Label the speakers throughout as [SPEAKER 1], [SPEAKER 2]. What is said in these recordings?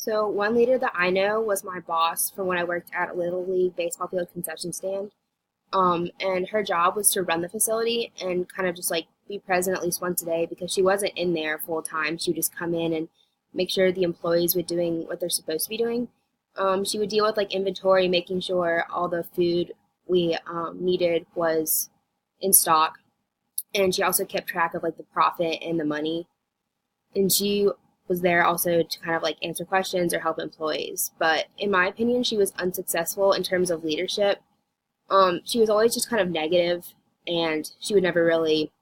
[SPEAKER 1] So one leader that I know was my boss from when I worked at a Little League baseball field concession stand. And her job was to run the facility and kind of just like be present at least once a day because she wasn't in there full time. She would just come in and make sure the employees were doing what they're supposed to be doing. She would deal with like inventory, making sure all the food we needed was in stock, and she also kept track of like the profit and the money. And she was there also to kind of like answer questions or help employees. But in my opinion, she was unsuccessful in terms of leadership. She was always just kind of negative, and she would never really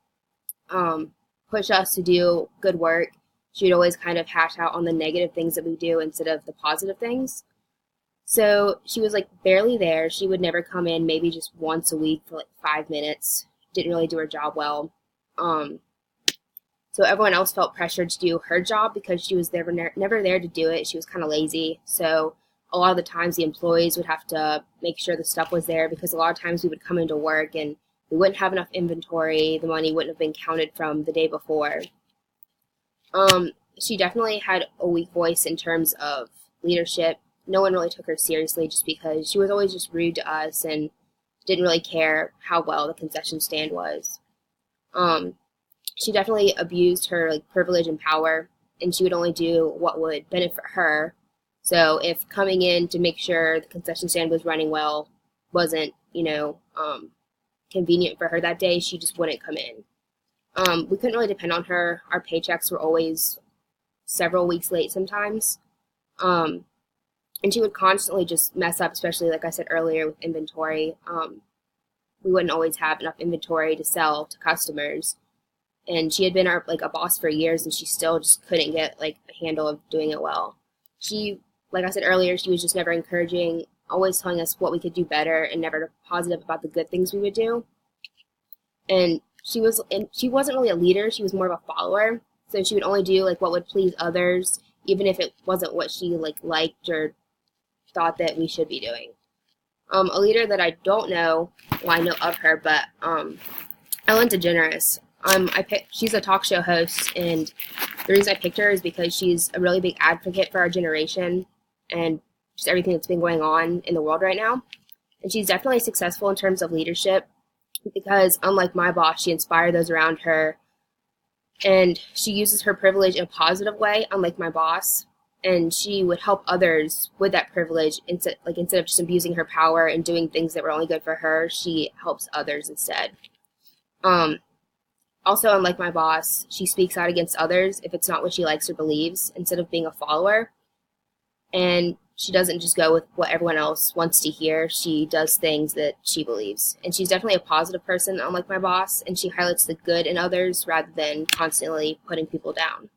[SPEAKER 1] push us to do good work. She would always kind of hash out on the negative things that we do instead of the positive things. So she was like barely there. She would never come in, maybe just once a week for like 5 minutes. Didn't really do her job well. Um, so everyone else felt pressured to do her job because she was never there to do it. She was kind of lazy. So a lot of the times the employees would have to make sure the stuff was there because a lot of times we would come into work and we wouldn't have enough inventory. The money wouldn't have been counted from the day before. She definitely had a weak voice in terms of leadership. No one really took her seriously just because she was always just rude to us and didn't really care how well the concession stand was. Um, she definitely abused her like privilege and power, and she would only do what would benefit her. So if coming in to make sure the concession stand was running well wasn't, convenient for her that day, she just wouldn't come in. We couldn't really depend on her. Our paychecks were always several weeks late sometimes. Um, and she would constantly just mess up, especially like I said earlier with inventory. We wouldn't always have enough inventory to sell to customers, and she had been our like a boss for years, and she still just couldn't get like a handle of doing it well. She, like I said earlier, she was just never encouraging, always telling us what we could do better, and never positive about the good things we would do. And she wasn't really a leader; she was more of a follower. So she would only do like what would please others, even if it wasn't what she liked or thought that we should be doing. A leader that I don't know, well, I know of her, but Ellen DeGeneres. She's a talk show host, and the reason I picked her is because she's a really big advocate for our generation and just everything that's been going on in the world right now. And she's definitely successful in terms of leadership because, unlike my boss, she inspired those around her, and she uses her privilege in a positive way, unlike my boss. And she would help others with that privilege instead of just abusing her power and doing things that were only good for her. She helps others instead. Um, Also, unlike my boss, she speaks out against others if it's not what she likes or believes, instead of being a follower. And she doesn't just go with what everyone else wants to hear. She does things that she believes. And she's definitely a positive person, unlike my boss, and she highlights the good in others rather than constantly putting people down.